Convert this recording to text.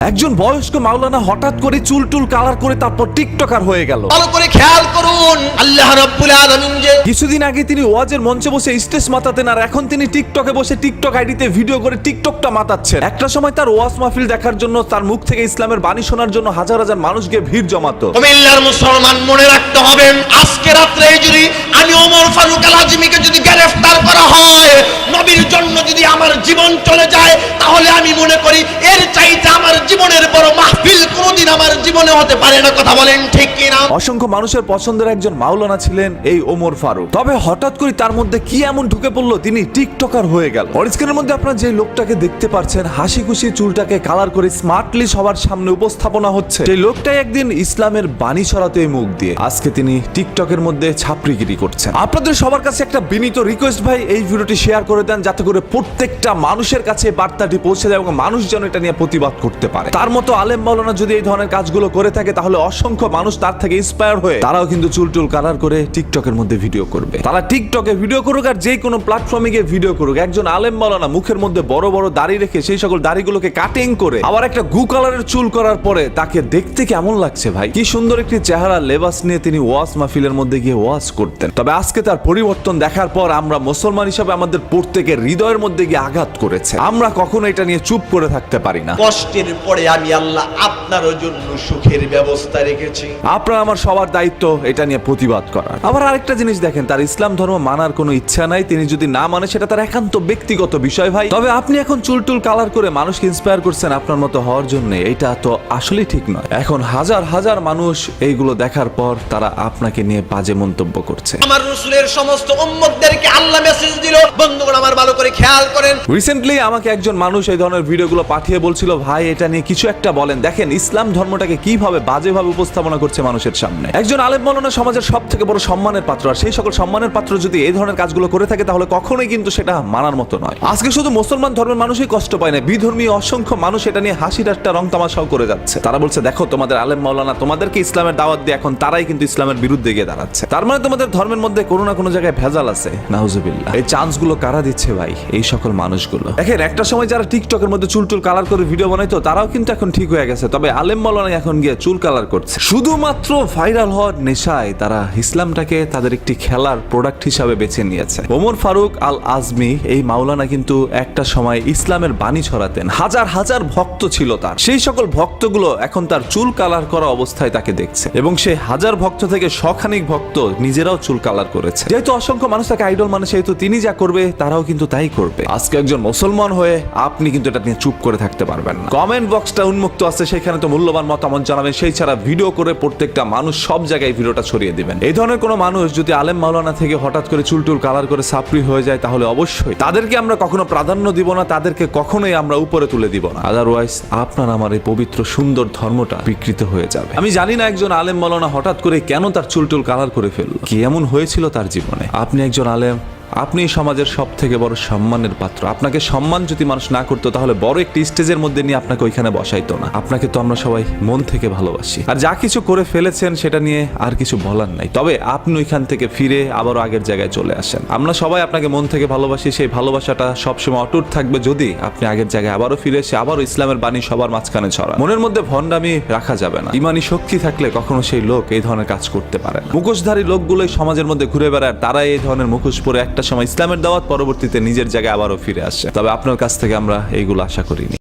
একজন বয়স্ক মাওলানা হঠাৎ করে চুল টুল কালার করে তারপর টিকটকার হয়ে গেল। ভালো করে খেয়াল করুন, আল্লাহ রাব্বুল আলামিন যে কিছুদিন আগে তিনি ওয়াজের মঞ্চে বসে স্টেজ মাতাতেন, আর এখন তিনি টিকটকে বসে টিকটক আইডিতে ভিডিও করে টিকটকটা মাতাচ্ছেন। একটা সময় তার ওয়াজ মাহফিল দেখার জন্য, তার মুখ থেকে ইসলামের বাণী শোনার জন্য হাজার হাজার মানুষ গিয়ে ভিড় জমাতো। কুমিল্লার মুসলমান মনে রাখতে হবে, আজকে রাত্রে যদি আমি ওমর ফারুক আল আজমিকে যদি গ্রেফতার করা হয়, নবীর জন্য যদি আমার জীবন চলে যায়, তাহলে আমি মনে করি এর চাইতে আমার জীবনের বড় মাহফিল কোনোদিন আমার জীবনে হতে পারে না। কথা বলেন ঠিক কিনা? অসংখ্য মানুষের পছন্দের একজন মাওলানা ছিলেন এই ওমর ফারুক। তবে হঠাৎ করে তার মধ্যে কি এমন ঢুকে পড়লো তিনি টিকটকার হয়ে গেল। স্ক্রিনের মধ্যে আপনারা যে লোকটাকে দেখতে পাচ্ছেন, হাসি খুশি চুলটাকে কালার করে স্মার্টলি সবার সামনে উপস্থাপনা হচ্ছে, সেই লোকটাই একদিন ইসলামের বাণী ছড়াতে মুখ দিয়ে আজকে তিনি টিকটকের মধ্যে ছাপরিগিরি করছেন। আপনাদের সবার কাছে একটা বিনীত রিকোয়েস্ট ভাই, এই ভিডিওটি শেয়ার করে দেন যাতে করে প্রত্যেকটা মানুষের কাছে বার্তাটি পৌঁছে যায় এবং মানুষ যেন এটা নিয়ে প্রতিবাদ করতে পারে। তার মতো আলেম মাওলানা যদি এই ধরনের কাজগুলো করে থাকে, তাহলে অসংখ্য মানুষ তার থেকে ইন্সপায়ার হয়ে তারাও কিন্তু চুল টুল কালার করে টিকটকের মধ্যে ভিডিও করবে। তারা টিকটকে ভিডিও করুক আর যে কোনো প্ল্যাটফর্মে গিয়ে ভিডিও করুক, একজন আলেম মাওলানা মুখের মধ্যে বড় বড় দাড়ি রেখে সেই সকল দাড়িগুলোকে কাটিং করে আবার একটা গু কালারের চুল করার পরে তাকে দেখতে কেমন লাগছে ভাই? কি সুন্দর একটি চেহারা লেবাস নিয়ে তিনি ওয়াজ মাহফিলের মধ্যে গিয়ে ওয়াজ করতেন। তবে আজকে তার পরিবর্তন দেখার পর আমরা মুসলমান হিসেবে আমাদের প্রত্যেকের হৃদয়ের মধ্যে গিয়ে আঘাত করেছে। আমরা কখনো এটা নিয়ে চুপ করে থাকতে পারি না। কষ্টের পরে আমি আল্লাহ আপনারও জন্য সুখের ব্যবস্থা রেখেছি। আপনার আমার সবার দায়িত্ব এটা নিয়ে প্রতিবাদ করার। আবার আরেকটা জিনিস দেখেন, তার ইসলাম ধর্ম মানার কোনো ইচ্ছা নাই, তিনি যদি না মানে সেটা তার একান্ত ব্যক্তিগত বিষয় ভাই। তবে আপনি এখন চুল টুল কালার করে মানুষকে ইন্সপায়ার করছেন আপনার মতো হওয়ার জন্য, এটা তো আসলেই ঠিক নয়। এখন হাজার হাজার মানুষ এইগুলো দেখার পর তারা আপনাকে নিয়ে বাজে মন্তব্য করছে। আমার রাসূলের সমস্ত উম্মতদেরকে আল্লাহ মেসেজ দিল, বন্ধুগণ আমার ভালো করে খেয়াল করেন। রিসেন্টলি আমাকে একজন মানুষ এই ধরনের ভিডিওগুলো পাঠিয়ে বলছিল, ভাই এটা নিয়ে কিছু একটা বলেন। দেখেন ইসলাম ধর্মটাকে কিভাবে বাজেভাবে উপস্থাপনা করছে মানুষের সামনে। একজন আলেম মাওলানা সমাজের সব থেকে বড় সম্মানের পাত্র, আর সেই সকল সম্মানের পাত্র যদি এই ধরনের কাজগুলো করে থাকে তাহলে কখনোই কিন্তু সেটা মানার মতো নয়। আজকে শুধু মুসলমান ধর্মের মানুষই কষ্ট পায় না, বিধর্মী অসংখ্য মানুষ এটা নিয়ে হাসি ঠাট্টা রং তামাশাও করে যাচ্ছে। তারা বলছে দেখো তোমাদের আলেম মাওলানা তোমাদেরকে ইসলামের দাওয়াত দিয়ে এখন তারাই কিন্তু ইসলামের বিরুদ্ধে গিয়ে দাঁড়াচ্ছে। তার মানে তোমাদের ধর্মের মধ্যে কোনো না কোনো জায়গায় ভেজাল আছে। নাউজুবিল্লাহ। এই চান্সগুলো কারা দিচ্ছে ভাই? এই সকল মানুষগুলো। দেখেন একটা সময় যারা টিকটকের মধ্যে চুল টুল কালার করে ভিডিও বানাইতো তারাও কিন্তু এখন ঠিক হয়ে গেছে। তবে আলেম মাওলানা এখন গিয়ে চুল কালার করছে শুধুমাত্র ভাইরাল হওয়ার নেশায়। তারা ইসলামটাকে তাদের একটি খেলার প্রোডাক্ট হিসাবে বেছে নিয়েছে। ওমর ফারুক আল আজমি এই মাওলানা কিন্তু একটা সময় ইসলামের বাণী ছড়াতেন, হাজার হাজার ভক্ত ছিল তার। সেই সকল ভক্তগুলো এখন তার চুল কালার করা অবস্থায় তাকে দেখছে এবং সেই হাজার ভক্ত থেকে শখানিক ভক্ত নিজেরাও চুল কালার করেছে। যেহেতু অসংখ্য মানুষ তাকে আইডল মানে, সেহেতু তিনি যা করবে তারাও কিন্তু তাই করবে। আজকে একজন মুসলমান হয়ে আপনি কিন্তু এটা নিয়ে চুপ করে থাকতে পারবেন না। কমেন্ট বক্সটা উন্মুক্ত আছে, সেখানে তো মূল্যবান মতামত জানাবেন। সেই ছাড়া ভিডিও করে প্রত্যেকটা মানুষ সব জায়গায় ভিডিওটা ছড়িয়ে দিবেন। এই ধরনের কোনো মানুষ যদি আলেম মাওলানা থেকে হঠাৎ করে চুল টুল কালার করে সাপরি হয়ে যায়, তাহলে অবশ্যই তাদেরকে আমরা কখনো প্রাধান্য দিব না, তাদেরকে কখনোই আমরা উপরে তুলে দিব না। আদারওয়াইজ আপনার আমার এই পবিত্র সুন্দর ধর্মটা বিকৃত হয়ে যাবে। আমি জানি না একজন আলেম মাওলানা হঠাৎ করে কেন তার চুল টুল কালার করে ফেললো, কি এমন হয়েছিল তার জীবনে। আপনি একজন আলেম, আপনি সমাজের সব থেকে বড় সম্মানের পাত্র। আপনাকে সম্মান যদি মানুষ না করতো তাহলে বড় একটি স্টেজের মধ্যে নিয়ে আপনাকে ওইখানে বসাইতো না। আপনাকে তো আমরা সবাই মন থেকে ভালোবাসি, আর যা কিছু করে ফেলেছেন সেটা নিয়ে আর কিছু বলার নাই। তবে আপনি ওইখান থেকে ফিরে আবারও আগের জায়গায় চলে আসেন। আমরা সবাই আপনাকে মন থেকে ভালোবাসি, সেই ভালোবাসাটা সবসময় অটুট থাকবে যদি আপনি আগের জায়গায় আবারও ফিরে এসে আবারও ইসলামের বাণী সবার মাঝখানে ছড়া। মনের মধ্যে ভণ্ডামি রাখা যাবে না। ইমানি শক্তি থাকলে কখনো সেই লোক এই ধরনের কাজ করতে পারে না। মুখোশধারী লোকগুলোই সমাজের মধ্যে ঘুরে বেড়ায়, তারাই এই ধরনের মুখোশ পরে একটা সময় ইসলামের দাওয়াত, পরবর্তীতে নিজের জায়গায় আবারও ফিরে আসে। তবে আপনার কাছ থেকে আমরা এইগুলো আশা করিনি।